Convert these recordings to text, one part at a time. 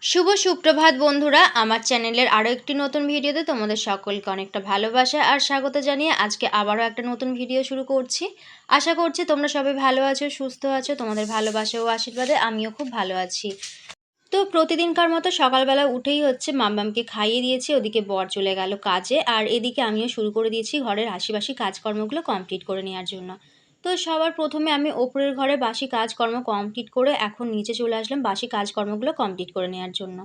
শুভ সুপ্রভাত বন্ধুরা, আমার চ্যানেলের আরও একটি নতুন ভিডিওতে তোমাদের সকলকে অনেকটা ভালোবাসা আর স্বাগত জানিয়ে আজকে আবারও একটা নতুন ভিডিও শুরু করছি। আশা করছি তোমরা সবাই ভালো আছো, সুস্থ আছো। তোমাদের ভালোবাসা ও আশীর্বাদে আমিও খুব ভালো আছি। তো প্রতিদিনকার মতো সকালবেলা উঠেই হচ্ছে মাম্মামকে খাইয়ে দিয়েছি, ওদিকে বর চলে গেল কাজে, আর এদিকে আমিও শুরু করে দিয়েছি ঘরের আশিবাসি কাজকর্মগুলো কমপ্লিট করে নেওয়ার জন্য। তো সবার প্রথমে আমি ওপরের ঘরে বাসি কাজকর্ম কমপ্লিট করে এখন নিচে চলে আসলাম বাসি কাজকর্মগুলো কমপ্লিট করে নেওয়ার জন্য।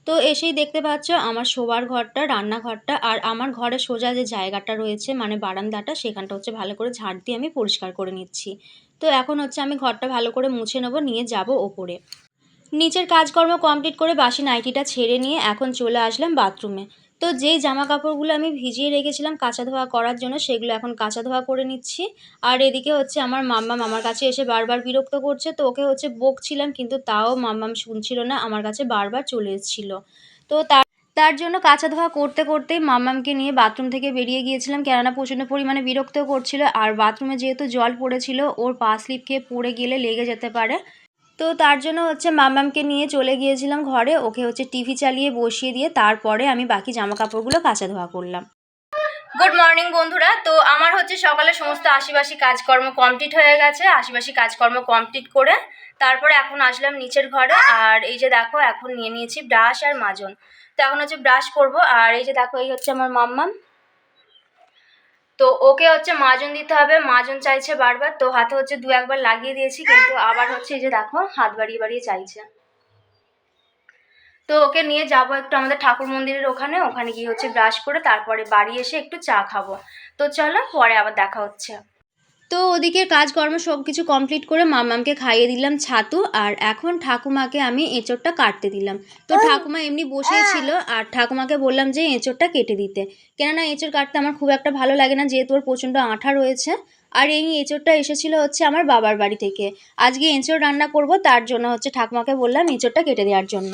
তো এসেই দেখতে পাচ্ছ আমার শোবার ঘরটা, রান্নাঘরটা আর আমার ঘরের সোজা যে জায়গাটা রয়েছে মানে বারান্দাটা, সেখানটা হচ্ছে ভালো করে ঝাড় দিয়ে আমি পরিষ্কার করে নিচ্ছি। তো এখন হচ্ছে আমি ঘরটা ভালো করে মুছে নেবো, নিয়ে যাব ওপরে। নিচের কাজকর্ম কমপ্লিট করে বাসি নাইটিটা ছেড়ে নিয়ে এখন চলে আসলাম বাথরুমে। তো যেই জামা কাপড়গুলো আমি ভিজিয়ে রেখেছিলাম কাচা ধোয়া করার জন্য, সেগুলো এখন কাচা ধোয়া করে নিচ্ছি। আর এদিকে হচ্ছে আমার মাম্মাম আমার কাছে এসে বারবার বিরক্ত করছে, তো ওকে হচ্ছে বকছিলাম, কিন্তু তাও মাম্মাম শুনছিল না, আমার কাছে বারবার চলে এসেছিল। তো তার জন্য কাচা ধোয়া করতে করতেই মাম্মামকে নিয়ে বাথরুম থেকে বেরিয়ে গিয়েছিলাম, কেননা প্রচণ্ড পরিমাণে বিরক্তও করছিল। আর বাথরুমে যেহেতু জল পড়েছিল, ওর পা স্লিপ খেয়ে পড়ে গেলে লেগে যেতে পারে। তো তার জন্য হচ্ছে মাম্মামকে নিয়ে চলে গিয়েছিলাম ঘরে, ওকে হচ্ছে টিভি চালিয়ে বসিয়ে দিয়ে তারপরে আমি বাকি জামা কাপড়গুলো কাচা ধোয়া করলাম। গুড মর্নিং বন্ধুরা, তো আমার হচ্ছে সকালে সমস্ত আশিবাসি কাজকর্ম কমপ্লিট হয়ে গেছে। আশিবাসি কাজকর্ম কমপ্লিট করে তারপরে এখন আসলাম নিচের ঘরে। আর এই যে দেখো এখন নিয়ে নিয়েছি ব্রাশ আর মাজন। তো এখন হচ্ছে ব্রাশ করব। আর এই যে দেখো এই হচ্ছে আমার মাম্মাম, তো ওকে হচ্ছে মাজন দিতে হবে, মাজন চাইছে বারবার, তো হাতে হচ্ছে দু একবার লাগিয়ে দিয়েছি, কিন্তু আবার হচ্ছে এই যে দেখো হাত বাড়িয়ে বাড়িয়ে চাইছে। তো ওকে নিয়ে যাব একটু আমাদের ঠাকুর মন্দিরের ওখানে, ওখানে গিয়ে হচ্ছে ব্রাশ করে তারপরে বাড়ি এসে একটু চা খাবো। তো চলো পরে আবার দেখা হচ্ছে। তো ওদিকে কাজকর্ম সব কিছু কমপ্লিট করে মাম্মামকে খাইয়ে দিলাম ছাতু, আর এখন ঠাকুমাকে আমি এঁচোড়টা কাটতে দিলাম। তো ঠাকুমা এমনি বসেই ছিল, আর ঠাকুমাকে বললাম যে এঁচোড়টা কেটে দিতে, কেননা এঁচোড় কাটতে আমার খুব একটা ভালো লাগে না, যেহেতু ওর প্রচণ্ড আঠা রয়েছে। আর এই এঁচোড়টা এসেছিল হচ্ছে আমার বাবার বাড়ি থেকে। আজকে এঁচোড় রান্না করব, তার জন্য হচ্ছে ঠাকুমাকে বললাম এঁচোড়টা কেটে দেওয়ার জন্য।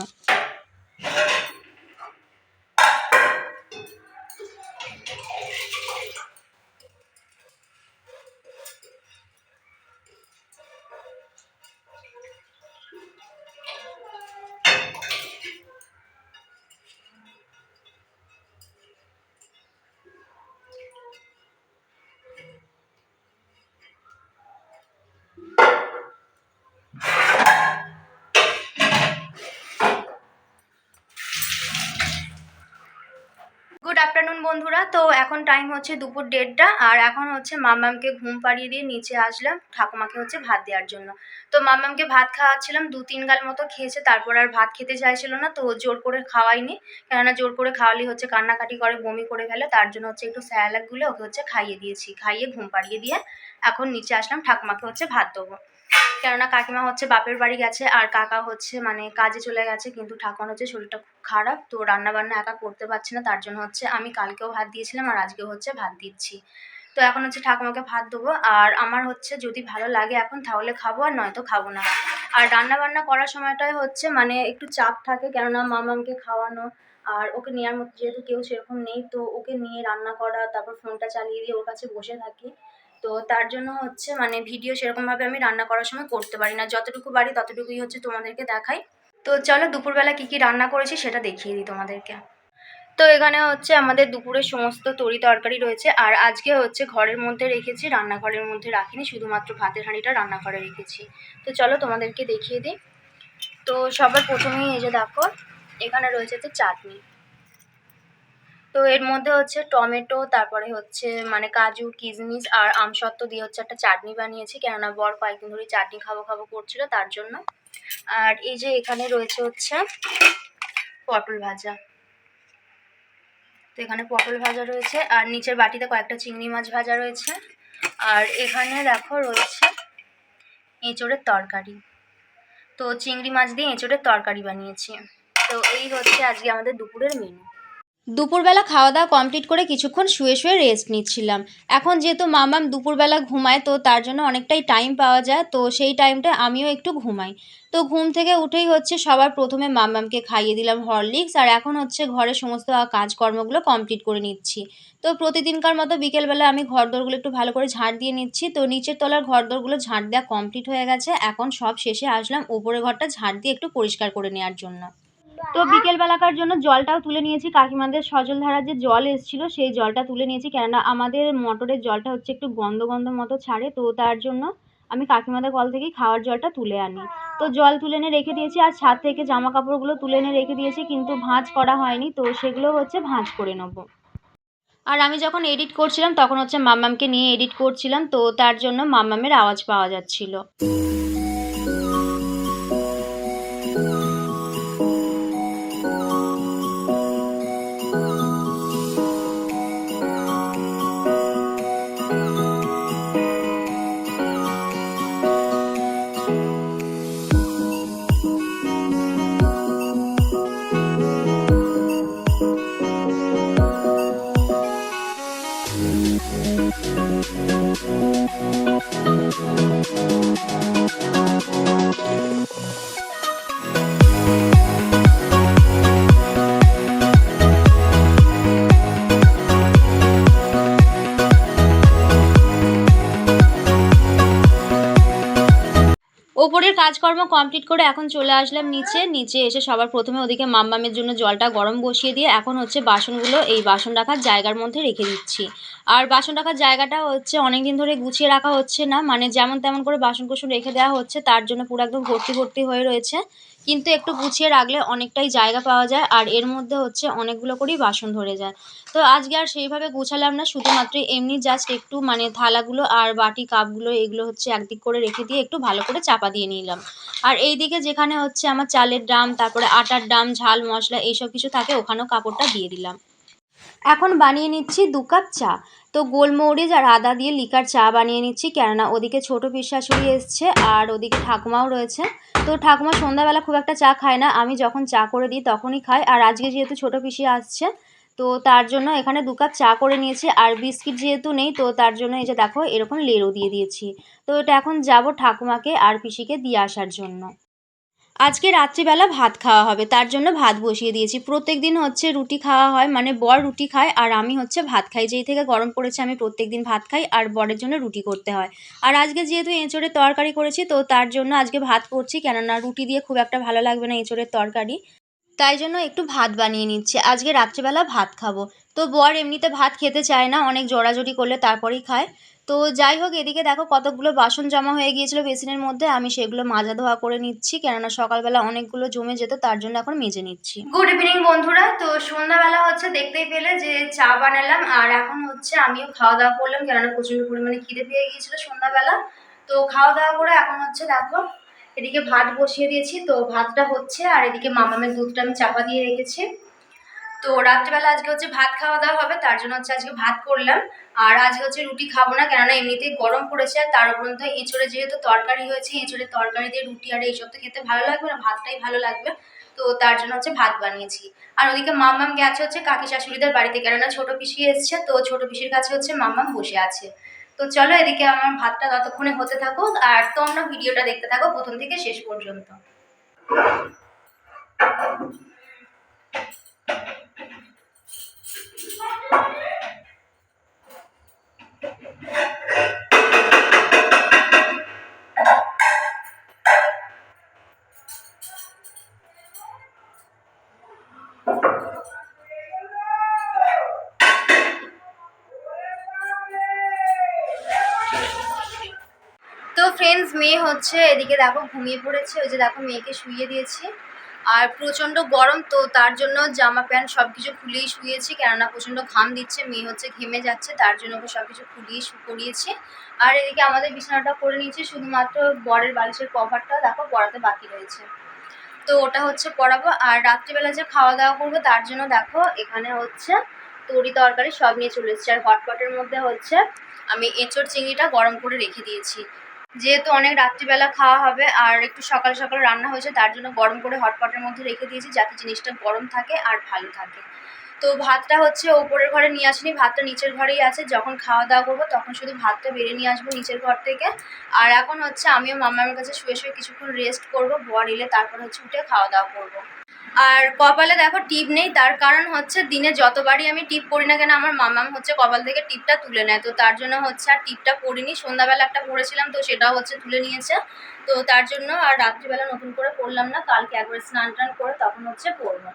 গুড আফটারনুন বন্ধুরা, তো এখন টাইম হচ্ছে দুপুর 1:30, আর এখন হচ্ছে মাম্মামকে ঘুম পাড়িয়ে দিয়ে নিচে আসলাম ঠাকুমাকে হচ্ছে ভাত দেওয়ার জন্য। তো মাম্মামকে ভাত খাওয়াচ্ছিলাম, 2-3 গাল মতো খেয়েছে, তারপর আর ভাত খেতে চাইছিল না, তো জোর করে খাওয়াইনি, কেননা জোর করে খাওয়ালে হচ্ছে কান্নাকাটি করে বমি করে ফেলে, তার জন্য হচ্ছে একটু স্যালাড গুলে ওকে হচ্ছে খাইয়ে দিয়েছি, খাইয়ে ঘুম পাড়িয়ে দিয়ে এখন নিচে আসলাম ঠাকুমাকে হচ্ছে ভাত দেবো। কেননা কাকিমা হচ্ছে বাপের বাড়ি গেছে আর কাকা হচ্ছে মানে কাজে চলে গেছে, কিন্তু ঠাকুমার হচ্ছে শরীরটা খুব খারাপ, তো রান্না বান্না একা করতে পারছে না, তার জন্য হচ্ছে আমি কালকেও ভাত দিয়েছিলাম আর আজকেও হচ্ছে ভাত দিচ্ছি। তো এখন হচ্ছে ঠাকুমাকে ভাত দেবো, আর আমার হচ্ছে যদি ভালো লাগে এখন তাহলে খাবো, আর নয়তো খাবো না। আর রান্না বান্না করার সময়টায় হচ্ছে মানে একটু চাপ থাকে, কেননা মামাকে খাওয়ানো আর ওকে নেওয়ার মতো যেহেতু কেউ সেরকম নেই, তো ওকে নিয়ে রান্না করা, তারপর ফোনটা চালিয়ে দিয়ে ওর কাছে বসে থাকি। তো তার জন্য হচ্ছে মানে ভিডিও সেরকমভাবে আমি রান্না করার সময় করতে পারি না, যতটুকু পারি ততটুকুই হচ্ছে তোমাদেরকে দেখাই। তো চলো দুপুরবেলা কী কী রান্না করেছি সেটা দেখিয়ে দিই তোমাদেরকে। তো এখানে হচ্ছে আমাদের দুপুরের সমস্ত তরি তরকারি রয়েছে, আর আজকে হচ্ছে ঘরের মধ্যে রেখেছি, রান্নাঘরের মধ্যে রাখিনি, শুধুমাত্র ভাতের হাঁড়িটা রান্নাঘরে রেখেছি। তো চলো তোমাদেরকে দেখিয়ে দিই। তো সবার প্রথমেই এই যে দেখো এখানে রয়েছে হচ্ছে চাটনি। তো এর মধ্যে হচ্ছে টমেটো, তারপরে হচ্ছে মানে কাজু কিশমিশ আর আমসত্ত্ব দিয়ে হচ্ছে একটা চাটনি বানিয়েছি, কেননা বর কয়েকদিন ধরে চাটনি খাবো খাবো করছিল তার জন্য। আর এই যে এখানে রয়েছে হচ্ছে পটল ভাজা। তো এখানে পটল ভাজা রয়েছে, আর নিচের বাটিতে কয়েকটা চিংড়ি মাছ ভাজা রয়েছে, আর এখানে দেখো রয়েছে এঁচোড়ের তরকারি। তো চিংড়ি মাছ দিয়ে এঁচোড়ের তরকারি বানিয়েছি। তো এই হচ্ছে আজকে আমাদের দুপুরের মেনু। দুপুরবেলা খাওয়া দাওয়া কমপ্লিট করে কিছুক্ষণ শুয়ে শুয়ে রেস্ট নিচ্ছিলাম। এখন যেহেতু মামাম দুপুরবেলা ঘুমায়, তো তার জন্য অনেকটাই টাইম পাওয়া যায়, তো সেই টাইমটা আমিও একটু ঘুমাই। তো ঘুম থেকে উঠেই হচ্ছে সবার প্রথমে মামামকে খাইয়ে দিলাম হরলিক্স, আর এখন হচ্ছে ঘরের সমস্ত কাজকর্মগুলো কমপ্লিট করে নিচ্ছি। তো প্রতিদিনকার মতো বিকেলবেলা আমি ঘরদোরগুলো একটু ভালো করে ঝাঁট দিয়ে নিচ্ছি। তো নিচের তলার ঘরদোরগুলো ঝাঁট দেওয়া কমপ্লিট হয়ে গেছে, এখন সব শেষে আসলাম ওপরের ঘরটা ঝাঁট দিয়ে একটু পরিষ্কার করে নেওয়ার জন্য। তো বিকেলবেলাকার জন্য জলটাও তুলে নিয়েছি, কাকিমাদের সজলধারার যে জল এসেছিলো সেই জলটা তুলে নিয়েছি, কেননা আমাদের মোটরের জলটা হচ্ছে একটু গন্ধ গন্ধ মতো ছাড়ে, তো তার জন্য আমি কাকিমাদের কল থেকেই খাওয়ার জলটা তুলে আনি। তো জল তুলে এনে রেখে দিয়েছি, আর ছাদ থেকে জামা কাপড়গুলো তুলে এনে রেখে দিয়েছি, কিন্তু ভাঁজ করা হয়নি, তো সেগুলো হচ্ছে ভাঁজ করে নেবো। আর আমি যখন এডিট করছিলাম তখন হচ্ছে মাম্মামকে নিয়ে এডিট করছিলাম, তো তার জন্য মাম্মামের আওয়াজ পাওয়া যাচ্ছিল। ওপরের কাজকর্ম কমপ্লিট করে এখন চলে আসলাম নিচে এসে সবার প্রথমে ওদিকে মাম্মামের জন্য জলটা গরম বসিয়ে দিয়ে এখন হচ্ছে বাসনগুলো এই বাসন রাখার জায়গার মধ্যে রেখে দিচ্ছি। আর বাসন রাখার জায়গাটা হচ্ছে অনেক দিন ধরে গুছিয়ে রাখা হচ্ছে না, মানে যেমন তেমন করে বাসন কোসন রেখে দেওয়া হচ্ছে, তার জন্য পুরো একদম ভর্তি হয়ে রয়েছে। কিন্তু একটু গুছিয়ে রাখলে অনেকটাই জায়গা পাওয়া যায়, আর এর মধ্যে হচ্ছে অনেকগুলো করেই বাসন ধরে যায়। তো আজকে আর সেইভাবে গুছালাম না, শুধুমাত্র এমনি জাস্ট একটু মানে থালাগুলো আর বাটি কাপগুলো এগুলো হচ্ছে একদিক করে রেখে দিয়ে একটু ভালো করে চাপা দিয়ে নিলাম। আর এইদিকে যেখানে হচ্ছে আমার চালের ড্রাম, তারপরে আটার ড্রাম, ঝাল মশলা এইসব কিছু থাকে ওখানেও কাপড়টা দিয়ে দিলাম। এখন বানিয়ে নিচ্ছি 2 কাপ চা। তো গোলমরিচ আর আদা দিয়ে লিকার চা বানিয়ে নিচ্ছি, কেননা ওদিকে ছোটো পিসশাশুড়ি এসছে আর ওদিকে ঠাকুমাও রয়েছে। তো ঠাকুমা সন্ধ্যাবেলা খুব একটা চা খায় না, আমি যখন চা করে দিই তখনই খায়, আর আজকে যেহেতু ছোটো পিসি আসছে তো তার জন্য এখানে 2 কাপ চা করে নিয়েছি। আর বিস্কিট যেহেতু নেই তো তার জন্য এই যে দেখো এরকম লেড়ও দিয়ে দিয়েছি। তো এটা এখন যাব ঠাকুমাকে আর পিসিকে দিয়ে আসার জন্য। আজকে রাত্রিবেলা ভাত খাওয়া হবে, তার জন্য ভাত বসিয়ে দিয়েছি। প্রত্যেকদিন হচ্ছে রুটি খাওয়া হয়, মানে বর রুটি খায় আর আমি হচ্ছে ভাত খাই। যেই থেকে গরম পড়েছে আমি প্রত্যেকদিন ভাত খাই আর বরের জন্য রুটি করতে হয়। আর আজকে যেহেতু এঁচোড়ের তরকারি করেছি তো তার জন্য আজকে ভাত করছি, কেননা রুটি দিয়ে খুব একটা ভালো লাগবে না এঁচোড়ের তরকারি। তাই জন্য একটু ভাত বানিয়ে নিচ্ছি, আজকে রাত্রিবেলা ভাত খাবো। তো বর এমনিতে ভাত খেতে চায় না, অনেক জোরাজুরি করলে তারপরেই খায়। তো যাই হোক, এদিকে দেখো কতকগুলো বাসন জমা হয়ে গিয়েছিল বেসিনের মধ্যে, আমি সেগুলো মাজা ধোয়া করে নিচ্ছি, কেননা সকালবেলা অনেকগুলো জমে যেত, তার জন্য এখন মেজে নিচ্ছি। গুড ইভিনিং বন্ধুরা, তো সন্ধ্যাবেলা হচ্ছে দেখতেই পেলে যে চা বানালাম, আর এখন হচ্ছে আমিও খাওয়া দাওয়া করলাম, কেননা প্রচণ্ড পরিমাণে খিদে পেয়ে গিয়েছিল সন্ধ্যাবেলা। তো খাওয়া দাওয়া করে এখন হচ্ছে দেখো এদিকে ভাত বসিয়ে দিয়েছি, তো ভাতটা হচ্ছে, আর এদিকে মামামের দুধটা আমি চাপা দিয়ে রেখেছি। তো রাত্রিবেলা আজকে হচ্ছে ভাত খাওয়া দাওয়া হবে, তার জন্য হচ্ছে আজকে ভাত করলাম। আর আজকে হচ্ছে রুটি খাবো না, কেননা এমনিতেই গরম পড়েছে, আর তার উপর তো এঁচড়ে যেহেতু তরকারি হয়েছে, এঁচড়ের তরকারি দিয়ে রুটি আর এইসব তো খেতে ভালো লাগবে না, ভাতটাই ভালো লাগবে। তো তার জন্য হচ্ছে ভাত বানিয়েছি। আর ওদিকে মাম্মাম গেছে হচ্ছে কাকি শাশুড়িদের বাড়িতে, কেননা ছোট পিসি এসছে, তো ছোট পিসির কাছে হচ্ছে মাম্মাম বসে আছে। তো চলো এদিকে আমার ভাতটা ততক্ষণে হতে থাকুক, আর তোমরা ভিডিওটা দেখতে থাকো প্রথম থেকে শেষ পর্যন্ত। তো ফ্রেন্ডস, মেয়ে হচ্ছে এদিকে দেখো ঘুমিয়ে পড়েছে, ওই যে দেখো মেয়েকে শুইয়ে দিয়েছি। আর প্রচণ্ড গরম, তো তার জন্য জামা প্যান্ট সব কিছু খুলেই শুয়েছি, কেননা প্রচণ্ড ঘাম দিচ্ছে, মেয়ে হচ্ছে ঘেমে যাচ্ছে, তার জন্য ওকে সব কিছু খুলিয়ে করিয়েছি। আর এদিকে আমাদের বিছানাটা করে নিয়েছি, শুধুমাত্র বরের বালিশের কভারটা দেখো পরাতে বাকি রয়েছে, তো ওটা হচ্ছে পরাবো। আর রাত্রিবেলা যে খাওয়া দাওয়া করবো তার জন্য দেখো এখানে হচ্ছে তরি তরকারি সব নিয়ে চলে এসেছি, আর হটপটের মধ্যে হচ্ছে আমি এঁচোড় চিংড়িটা গরম করে রেখে দিয়েছি। যেহেতু অনেক রাত্রিবেলা খাওয়া হবে আর একটু সকাল সকাল রান্না হয়েছে, তার জন্য গরম করে হটপটের মধ্যে রেখে দিয়েছি, যাতে জিনিসটা গরম থাকে আর ভালো থাকে। তো ভাতটা হচ্ছে ওপরের ঘরে নিয়ে আসিনি, ভাতটা নিচের ঘরেই আছে, যখন খাওয়া দাওয়া করবো তখন শুধু ভাতটা বেড়ে নিয়ে আসবো নিচের ঘর থেকে। আর এখন হচ্ছে আমিও মাম্মামের কাছে শুয়ে কিছুক্ষণ রেস্ট করবো, বর এলে তারপর হচ্ছে উঠে খাওয়া দাওয়া করবো। আর কপালে দেখো টিপ নেই, তার কারণ হচ্ছে দিনে যতবারই আমি টিপ পরি না কেন আমার মামাম হচ্ছে কপাল থেকে টিপটা তুলে নেয়, তো তার জন্য হচ্ছে আর টিপটা পরিনি। সন্ধ্যাবেলা একটা পরেছিলাম, তো সেটাও হচ্ছে তুলে নিয়েছে, তো তার জন্য আর রাত্রিবেলা নতুন করে পরলাম না, কালকে একবার স্নান টান করে তখন হচ্ছে পরবো।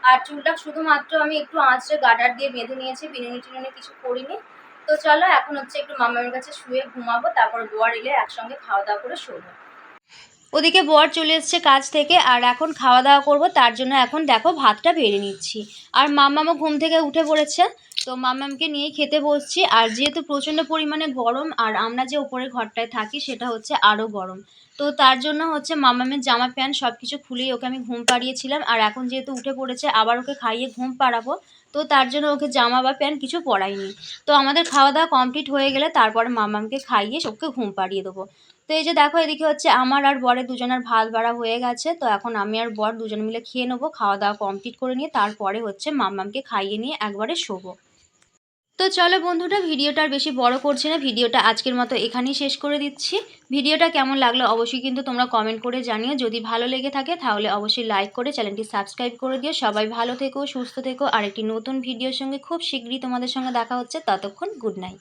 আর চুলটা শুধুমাত্র আমি একটু আঁচড়ে গার্ডার দিয়ে বেঁধে নিয়েছি, বিনুনি টিনুনি কিছু করিনি। তো চলো এখন হচ্ছে একটু মামামের কাছে শুয়ে ঘুমাবো, তারপর বর এলে একসঙ্গে খাওয়া দাওয়া করে শোবো। ওদিকে বর চলে এসছে কাজ থেকে, আর এখন খাওয়া দাওয়া করব, তার জন্য এখন দেখো ভাতটা বেড়ে নিচ্ছি। আর মাম্মামও ঘুম থেকে উঠে পড়েছে, তো মাম্মামকে নিয়েই খেতে বসছি। আর যেহেতু প্রচণ্ড পরিমাণে গরম, আর আমরা যে ওপরের ঘরটায় থাকি সেটা হচ্ছে আরও গরম, তো তার জন্য হচ্ছে মাম্মামের জামা প্যান্ট সব কিছু খুলেই ওকে আমি ঘুম পাড়িয়েছিলাম। আর এখন যেহেতু উঠে পড়েছে আবার ওকে খাইয়ে ঘুম পাড়াবো, তো তার জন্য ওকে জামা বা প্যান্ট কিছু পরাইনি। তো আমাদের খাওয়া দাওয়া কমপ্লিট হয়ে গেলে তারপরে মাম্মামকে খাইয়ে ওকে ঘুম পাড়িয়ে দেবো। তো এই যে দেখো এদিকে হচ্ছে আমার আর বরের দুজনের ভাত বাড়া হয়ে গেছে, তো এখন আমি আর বর দুজন মিলে খেয়ে নেবো, খাওয়া দাওয়া কমপ্লিট করে নিয়ে তারপরে হচ্ছে মাম্মামকে খাইয়ে নিয়ে একবারে শোবো। তো চলো বন্ধুরা, ভিডিওটা আর বেশি বড় করছি না, ভিডিওটা আজকের মতো এখানেই শেষ করে দিচ্ছি। ভিডিওটা কেমন লাগলো অবশ্যই কিন্তু তোমরা কমেন্ট করে জানিও, যদি ভালো লেগে থাকে তাহলে অবশ্যই লাইক করে চ্যানেলটি সাবস্ক্রাইব করে দিও। সবাই ভালো থেকো, সুস্থ থেকো, আর একটি নতুন ভিডিওর সঙ্গে খুব শীঘ্রই তোমাদের সঙ্গে দেখা হচ্ছে, ততক্ষণ গুড নাইট।